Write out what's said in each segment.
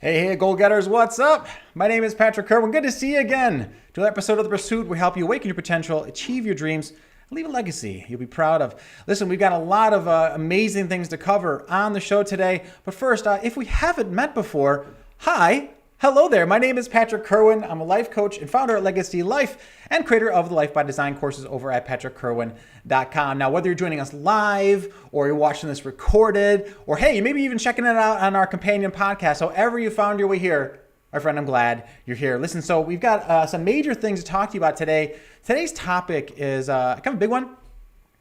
Hey, goal getters, what's up? My name is Patrick Kerwin. Good to see you again. To an episode of The Pursuit, we help you awaken your potential, achieve your dreams, and leave a legacy you'll be proud of. Listen, we've got a lot of amazing things to cover on the show today. But first, if we haven't met before, hello there. My name is Patrick Kerwin. I'm a life coach and founder at Legacy Life and creator of the Life by Design courses over at patrickkerwin.com. Now, whether you're joining us live or you're watching this recorded, or hey, you may be even checking it out on our companion podcast, however you found your way here, my friend, I'm glad you're here. Listen, so we've got some major things to talk to you about today. Today's topic is kind of a big one.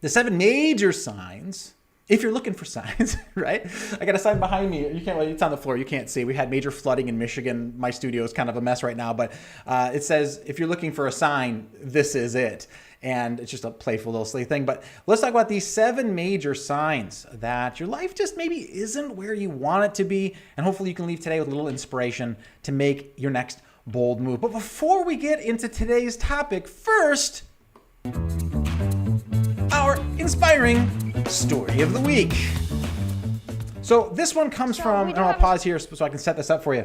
The 7 major signs, if you're looking for signs, right? I got a sign behind me. You can't, it's on the floor. You can't see. We had major flooding in Michigan. My studio is kind of a mess right now, but it says, if you're looking for a sign, this is it. And it's just a playful little silly thing. But let's talk about these 7 major signs that your life just maybe isn't where you want it to be. And hopefully you can leave today with a little inspiration to make your next bold move. But before we get into today's topic, first, our inspiring story of the week. So this one comes from, and I'll pause here so I can set this up for you.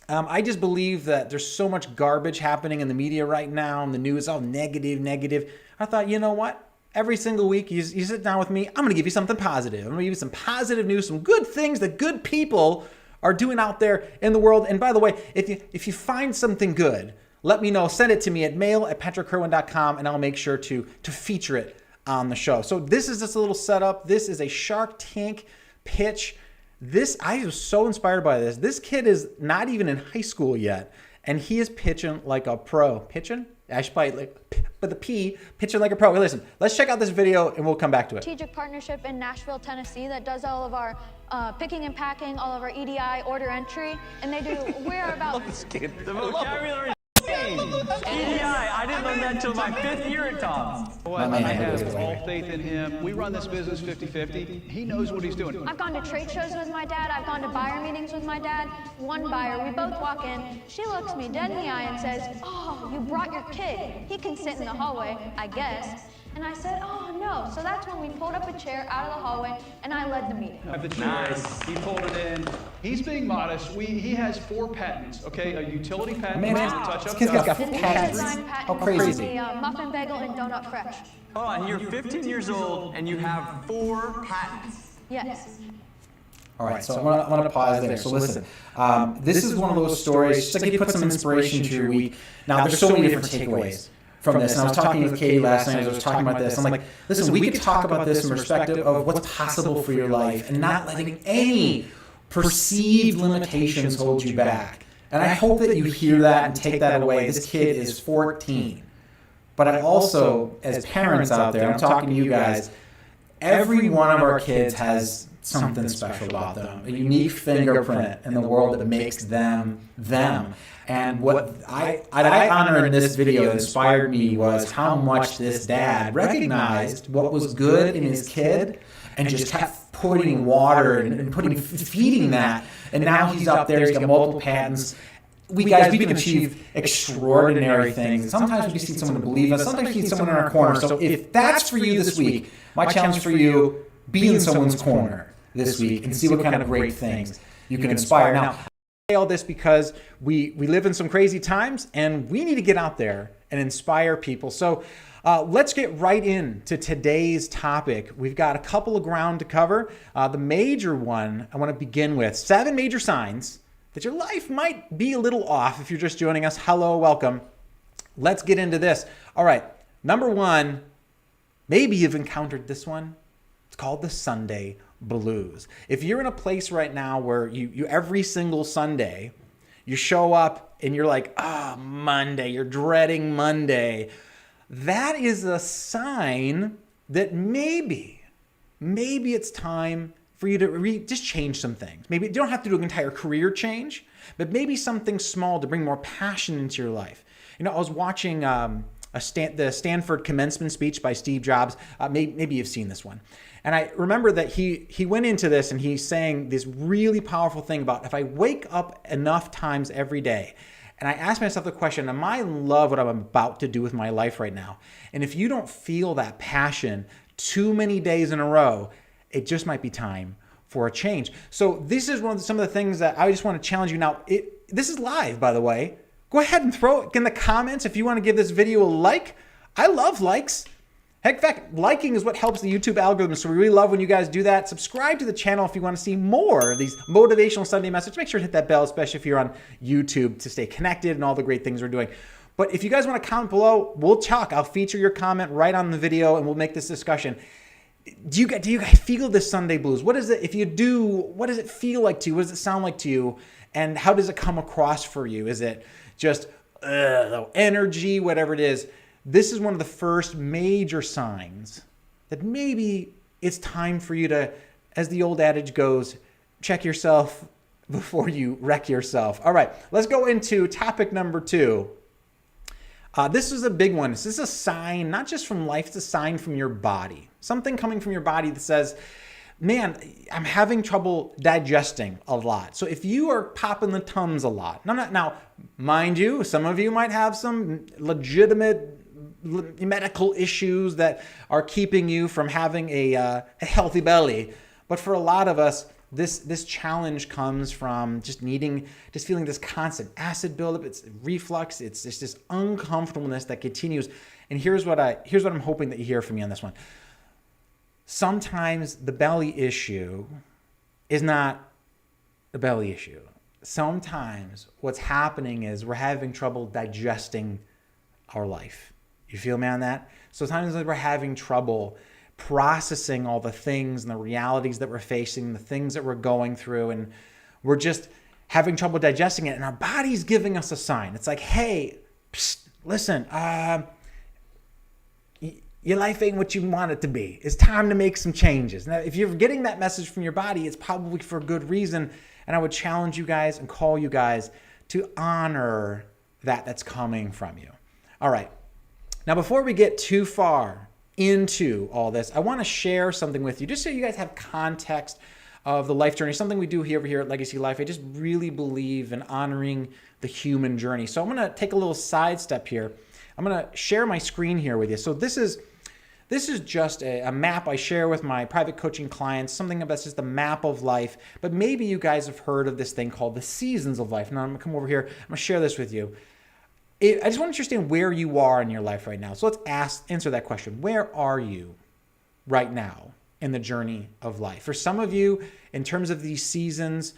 I just believe that there's so much garbage happening in the media right now, and the news all negative. I thought, you know what? Every single week, you sit down with me, I'm going to give you something positive. I'm going to give you some positive news, some good things that good people are doing out there in the world. And by the way, if you find something good, let me know. Send it to me at mail@patrickkerwin.com, and I'll make sure to feature it on the show. So this is just a little setup. This is a Shark Tank pitch. I was so inspired by this. This kid is not even in high school yet, and he is pitching like a pro. Pitching? I should probably but the P, pitching like a pro. Listen, let's check out this video and we'll come back to it. Strategic partnership in Nashville, Tennessee that does all of our picking and packing, all of our EDI, order entry, and we're about... The vocabulary is insane. EDI, I didn't learn that until my 5th year at Tom's. I have all faith in him. We run this business 50-50. He knows what he's doing. I've gone to trade shows with my dad. I've gone to buyer meetings with my dad. One buyer, we both walk in. She looks me dead in the eye and says, "Oh, you brought your kid. He can sit in the hallway, I guess." And I said, "Oh, no." So that's when we pulled up a chair out of the hallway, and I led the meeting. Nice. He pulled it in. He's being modest. He has 4 patents, okay? A utility patent. Man, this kid's got 4 patents. How crazy. Muffin bagel and donut fresh. Hold on, you're 15 years old and you have 4 patents. Yes. All right, so I'm gonna pause there. So listen, this is one of those stories, just like you put some inspiration to your week. Now, there's so many different takeaways from this. And I was talking with Katie last night as I was talking about this. I'm like, listen, we could talk about this from perspective of what's possible for your life and not letting any perceived limitations hold you back. And I hope that you hear that and take that away. This kid is 14. But I also, as parents out there, I'm talking to you guys, every one of our kids has something special about them, a unique fingerprint in the world that makes them them. And what I honor in this video that inspired me was how much this dad recognized what was good in his kid and just kept putting water and feeding that. And now he's up there, he's got multiple patents. We can achieve extraordinary things. Sometimes we just need someone to believe us. Sometimes we need someone in our corner. So if that's for you this week, my challenge for you, be in someone's corner this week and see what kind of great things you can inspire. Now, I say all this because we live in some crazy times and we need to get out there and inspire people. So let's get right into today's topic. We've got a couple of ground to cover. The major one I want to begin with, 7 major signs that your life might be a little off. If you're just joining us, hello, welcome. Let's get into this. All right, number 1, maybe you've encountered this one. It's called the Sunday blues. If you're in a place right now where you every single Sunday, you show up and you're like, Monday, you're dreading Monday, that is a sign that maybe it's time for you to just change some things. Maybe you don't have to do an entire career change, but maybe something small to bring more passion into your life. You know, I was watching the Stanford commencement speech by Steve Jobs. Maybe you've seen this one. And I remember that he went into this and he's saying this really powerful thing about if I wake up enough times every day, and I asked myself the question, am I in love with what I'm about to do with my life right now? And if you don't feel that passion too many days in a row, it just might be time for a change. So this is some of the things that I just want to challenge you. Now, this is live, by the way. Go ahead and throw it in the comments if you want to give this video a like. I love likes. Heck, in fact, liking is what helps the YouTube algorithm, so we really love when you guys do that. Subscribe to the channel if you want to see more of these motivational Sunday messages. Make sure to hit that bell, especially if you're on YouTube, to stay connected and all the great things we're doing. But if you guys want to comment below, we'll talk. I'll feature your comment right on the video, and we'll make this discussion. Do you guys feel this Sunday blues? What is it? If you do, what does it feel like to you? What does it sound like to you? And how does it come across for you? Is it just energy, whatever it is? This is one of the first major signs that maybe it's time for you to, as the old adage goes, check yourself before you wreck yourself. All right, let's go into topic number 2. This is a big one. This is a sign, not just from life, it's a sign from your body. Something coming from your body that says, man, I'm having trouble digesting a lot. So if you are popping the Tums a lot, now, mind you, some of you might have some legitimate medical issues that are keeping you from having a healthy belly. But for a lot of us, this challenge comes from just feeling this constant acid buildup. It's reflux. It's just this uncomfortableness that continues. And here's what I'm hoping that you hear from me on this one. Sometimes the belly issue is not a belly issue. Sometimes what's happening is we're having trouble digesting our life. You feel me on that? So sometimes we're having trouble processing all the things and the realities that we're facing, the things that we're going through, and we're just having trouble digesting it. And our body's giving us a sign. It's like, hey, psst, listen, your life ain't what you want it to be. It's time to make some changes. Now, if you're getting that message from your body, it's probably for a good reason. And I would challenge you guys and call you guys to honor that's coming from you. All right. Now, before we get too far into all this, I want to share something with you, just so you guys have context of the life journey, something we do over here at Legacy Life. I just really believe in honoring the human journey. So I'm going to take a little sidestep here. I'm going to share my screen here with you. So this is just a map I share with my private coaching clients, something that's just the map of life. But maybe you guys have heard of this thing called the seasons of life. Now I'm going to come over here. I'm going to share this with you. I just want to understand where you are in your life right now. So let's answer that question. Where are you right now in the journey of life? For some of you, in terms of these seasons,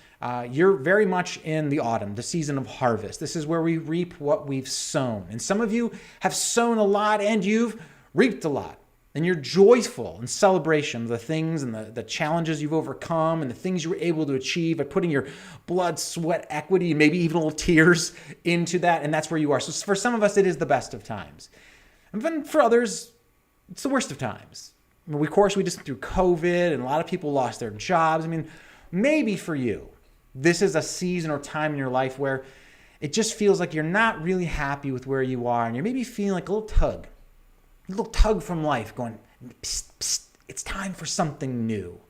you're very much in the autumn, the season of harvest. This is where we reap what we've sown. And some of you have sown a lot and you've reaped a lot. And you're joyful in celebration of the things and the challenges you've overcome and the things you were able to achieve by putting your blood, sweat, equity, and maybe even little tears into that. And that's where you are. So for some of us, it is the best of times. And then for others, it's the worst of times. Of course, we just went through COVID and a lot of people lost their jobs. I mean, maybe for you, this is a season or time in your life where it just feels like you're not really happy with where you are. And you're maybe feeling like a little tug from life going, psst, psst, it's time for something new.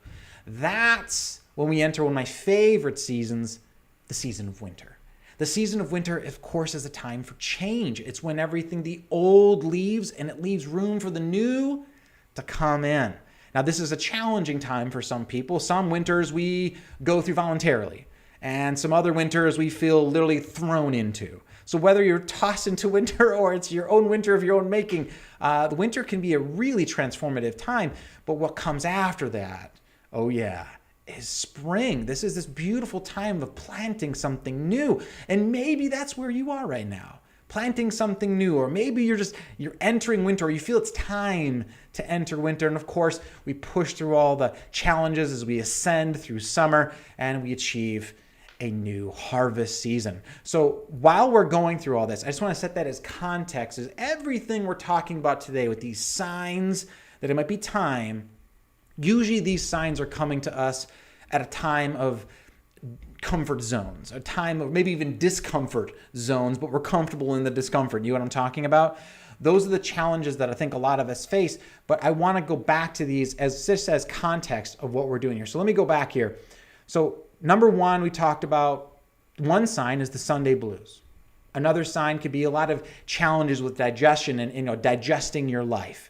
That's when we enter one of my favorite seasons, the season of winter. The season of winter, of course, is a time for change. It's when everything, the old leaves, and it leaves room for the new to come in. Now, this is a challenging time for some people. Some winters we go through voluntarily, and some other winters we feel literally thrown into. So whether you're tossed into winter or it's your own winter of your own making, the winter can be a really transformative time. But what comes after that, oh yeah, is spring. This is this beautiful time of planting something new. And maybe that's where you are right now, planting something new. Or maybe you're entering winter, or you feel it's time to enter winter. And of course, we push through all the challenges as we ascend through summer and we achieve a new harvest season. So while we're going through all this, I just want to set that as context, as everything we're talking about today with these signs that it might be time. Usually these signs are coming to us at a time of comfort zones, a time of maybe even discomfort zones, but we're comfortable in the discomfort. You know what I'm talking about? Those are the challenges that I think a lot of us face, but I want to go back to these as context of what we're doing here. So let me go back here. So number one, we talked about one sign is the Sunday blues. Another sign could be a lot of challenges with digestion and digesting your life.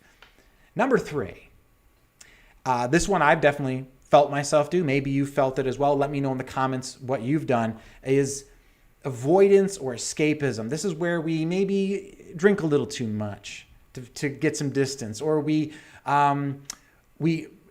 Number three, this one I've definitely felt myself do, maybe you felt it as well. Let me know in the comments what you've done, is avoidance or escapism. This is where we maybe drink a little too much to get some distance, or we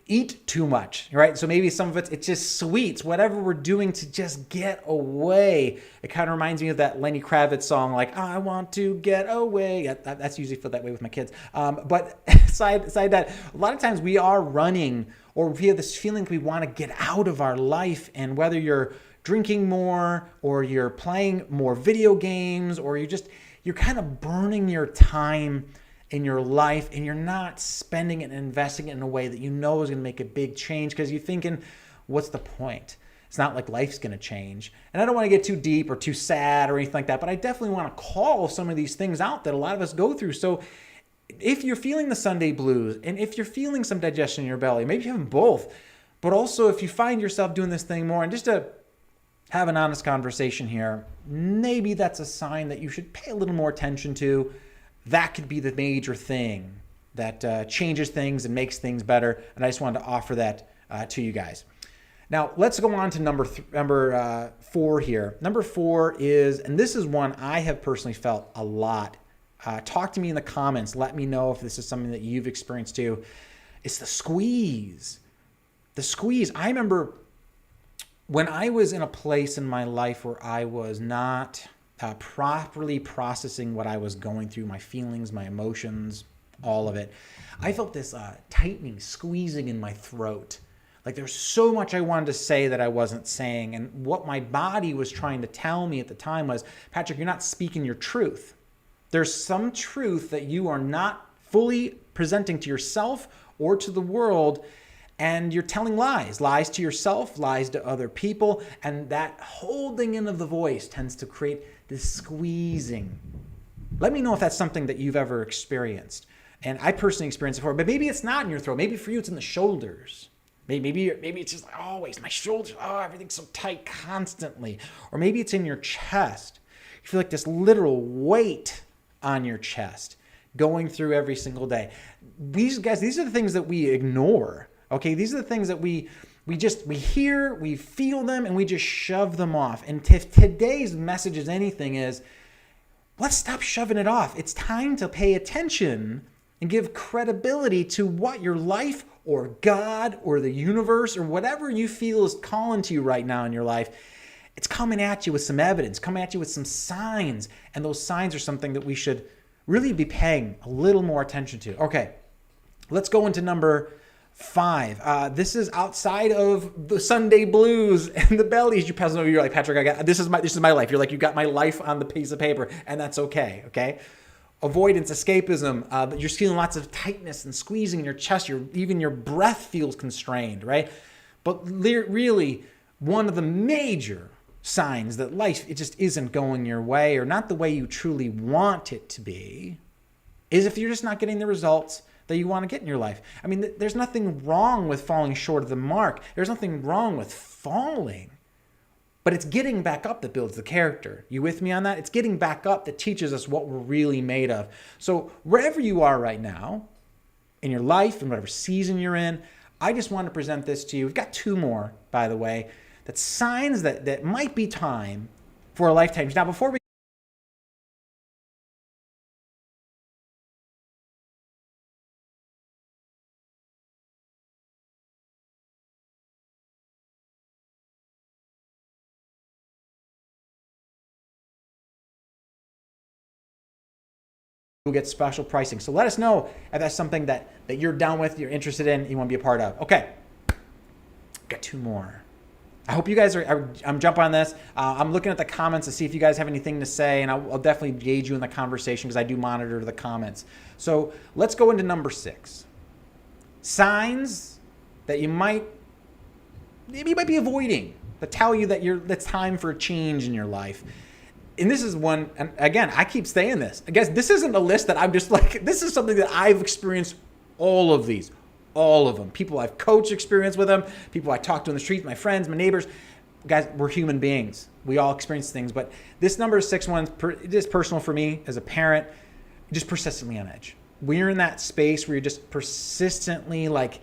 eat too much, right? So maybe some of it's just sweets, whatever we're doing to just get away. It kind of reminds me of that Lenny Kravitz song, like, I want to get away. That's usually feel that way with my kids. But aside that, a lot of times we are running, or we have this feeling we want to get out of our life. And whether you're drinking more, or you're playing more video games, or you're kind of burning your time in your life, and you're not spending it and investing it in a way that you know is going to make a big change, because you're thinking, what's the point? It's not like life's going to change. And I don't want to get too deep or too sad or anything like that, but I definitely want to call some of these things out that a lot of us go through. So if you're feeling the Sunday blues, and if you're feeling some digestion in your belly, maybe you have both, but also if you find yourself doing this thing more, and just to have an honest conversation here, maybe that's a sign that you should pay a little more attention to. That could be the major thing that changes things and makes things better. And I just wanted to offer that to you guys. Now, let's go on to number 4 here. Number 4 is, and this is one I have personally felt a lot. Talk to me in the comments. Let me know if this is something that you've experienced too. It's the squeeze. The squeeze. I remember when I was in a place in my life where I was not properly processing what I was going through, my feelings, my emotions, all of it. I felt this tightening, squeezing in my throat. Like there's so much I wanted to say that I wasn't saying. And what my body was trying to tell me at the time was, Patrick, you're not speaking your truth. There's some truth that you are not fully presenting to yourself or to the world. And you're telling lies to yourself, lies to other people. And that holding in of the voice tends to create this squeezing. Let me know if that's something that you've ever experienced. And I personally experienced it before, but maybe it's not in your throat. Maybe for you it's in the shoulders. Maybe it's just like, always my shoulders, everything's so tight constantly. Or maybe it's in your chest. You feel like this literal weight on your chest going through every single day. These are the things that we ignore. Okay, these are the things that we hear, we feel them, and we just shove them off. And if today's message is anything, is let's stop shoving it off. It's time to pay attention and give credibility to what your life or God or the universe or whatever you feel is calling to you right now in your life. It's coming at you with some evidence, coming at you with some signs. And those signs are something that we should really be paying a little more attention to. Okay, let's go into number 5. This is outside of the Sunday blues and the bellies. You pass over, you're like, Patrick, this is my life. You're like, you got my life on the piece of paper, and that's okay. Okay. Avoidance, escapism. You're feeling lots of tightness and squeezing in your chest. Even your breath feels constrained, right? But really, one of the major signs that life, it just isn't going your way, or not the way you truly want it to be, is if you're just not getting the results that you want to get in your life. I mean, there's nothing wrong with falling short of the mark. There's nothing wrong with falling. But it's getting back up that builds the character. You with me on that? It's getting back up that teaches us what we're really made of. So wherever you are right now, in your life, in whatever season you're in, I just want to present this to you. We've got 2 more, by the way, that's signs that might be time for a lifetime. Now, before we get special pricing. So let us know if that's something that you're down with, you're interested in, you want to be a part of. Okay, got 2 more. I hope you guys I'm jumping on this. I'm looking at the comments to see if you guys have anything to say, and I'll definitely engage you in the conversation because I do monitor the comments. So let's go into number 6. Signs that you might be avoiding that tell you that it's time for a change in your life. And this is one, and again, I keep saying this. I guess this isn't a list that I'm just like, this is something that I've experienced, all of these, all of them. People I've coached experience with them, people I talk to in the street, my friends, my neighbors. Guys, we're human beings. We all experience things. But this number 6 one, it is personal for me as a parent, just persistently on edge. When you're in that space where you're just persistently like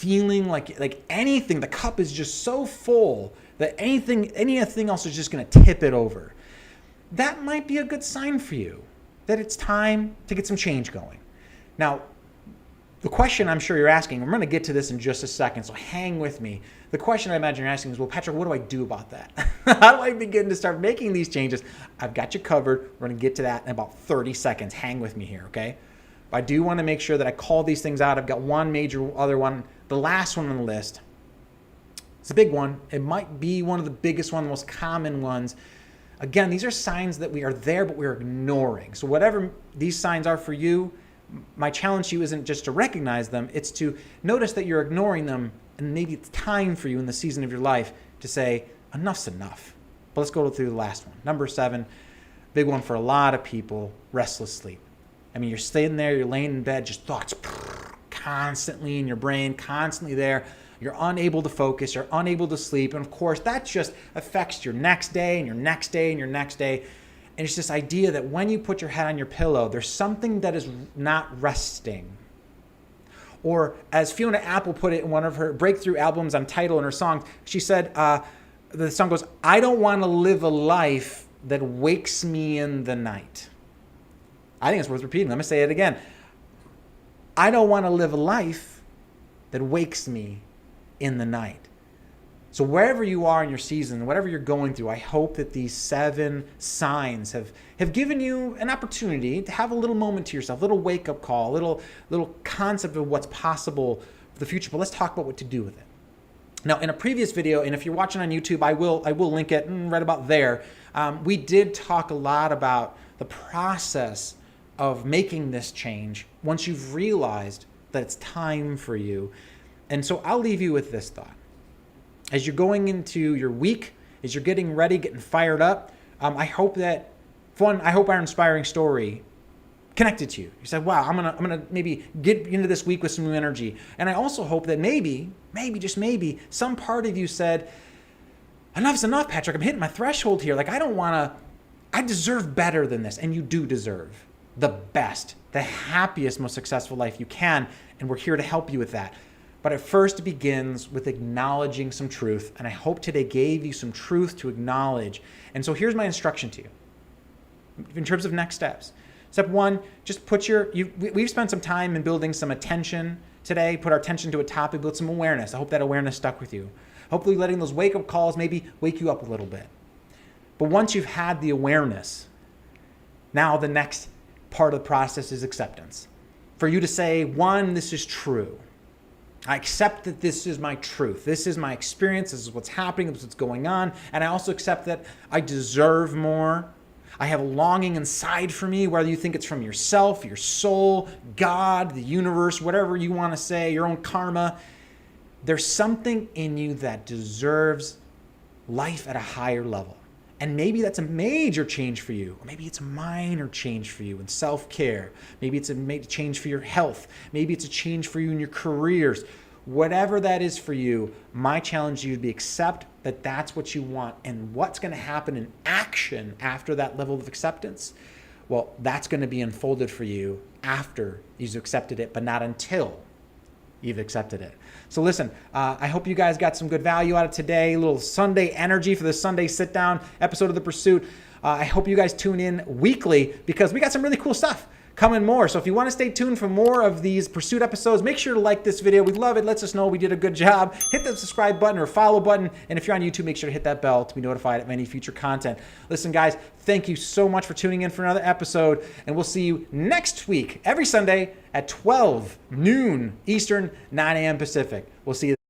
feeling like anything, the cup is just so full that anything else is just going to tip it over, that might be a good sign for you that it's time to get some change going. Now, the question I'm sure you're asking, we're going to get to this in just a second, so hang with me. The question I imagine you're asking is, well, Patrick, what do I do about that? How do I begin to start making these changes? I've got you covered. We're going to get to that in about 30 seconds. Hang with me here, okay? But I do want to make sure that I call these things out. I've got one major other one. The last one on the list, it's a big one. It might be one of the biggest ones, the most common ones. Again, these are signs that we are there, but we're ignoring. So whatever these signs are for you, my challenge to you isn't just to recognize them, it's to notice that you're ignoring them, and maybe it's time for you in the season of your life to say, enough's enough. But let's go through the last one. Number 7, big one for a lot of people, restless sleep. I mean, you're sitting there, you're laying in bed, just thoughts constantly in your brain, constantly there. You're unable to focus, you're unable to sleep. And of course, that just affects your next day and your next day and your next day. And it's this idea that when you put your head on your pillow, there's something that is not resting. Or as Fiona Apple put it in one of her breakthrough albums on Tidal in her song, she said, the song goes, I don't want to live a life that wakes me in the night. I think it's worth repeating. Let me say it again. I don't want to live a life that wakes me in the night. So wherever you are in your season, whatever you're going through, I hope that these 7 signs have given you an opportunity to have a little moment to yourself, a little wake-up call, a little concept of what's possible for the future. But let's talk about what to do with it. Now, in a previous video, and if you're watching on YouTube, I will link it right about there. We did talk a lot about the process of making this change once you've realized that it's time for you. And so I'll leave you with this thought. As you're going into your week, as you're getting ready, getting fired up, I hope our inspiring story connected to you. You said, wow, I'm gonna maybe get into this week with some new energy. And I also hope that maybe, just maybe, some part of you said, enough's enough, Patrick. I'm hitting my threshold here. Like, I deserve better than this. And you do deserve the best, the happiest, most successful life you can. And we're here to help you with that. But at first, it begins with acknowledging some truth. And I hope today gave you some truth to acknowledge. And so here's my instruction to you in terms of next steps. Step 1, just we've spent some time in building some attention today, put our attention to a topic, build some awareness. I hope that awareness stuck with you. Hopefully letting those wake-up calls maybe wake you up a little bit. But once you've had the awareness, now the next part of the process is acceptance. For you to say, 1, this is true. I accept that this is my truth. This is my experience. This is what's happening. This is what's going on. And I also accept that I deserve more. I have a longing inside for me, whether you think it's from yourself, your soul, God, the universe, whatever you want to say, your own karma. There's something in you that deserves life at a higher level. And maybe that's a major change for you. Or maybe it's a minor change for you in self-care. Maybe it's a change for your health. Maybe it's a change for you in your careers. Whatever that is for you, my challenge to you would be accept that that's what you want. And what's going to happen in action after that level of acceptance? Well, that's going to be unfolded for you after you've accepted it, but not until you've accepted it. So listen, I hope you guys got some good value out of today. A little Sunday energy for the Sunday sit-down episode of The Pursuit. I hope you guys tune in weekly because we got some really cool stuff coming more. So if you want to stay tuned for more of these Pursuit episodes, make sure to like this video. We'd love it. Lets us know we did a good job. Hit the subscribe button or follow button. And if you're on YouTube, make sure to hit that bell to be notified of any future content. Listen, guys, thank you so much for tuning in for another episode. And we'll see you next week, every Sunday at 12 noon Eastern, 9 a.m. Pacific. We'll see you.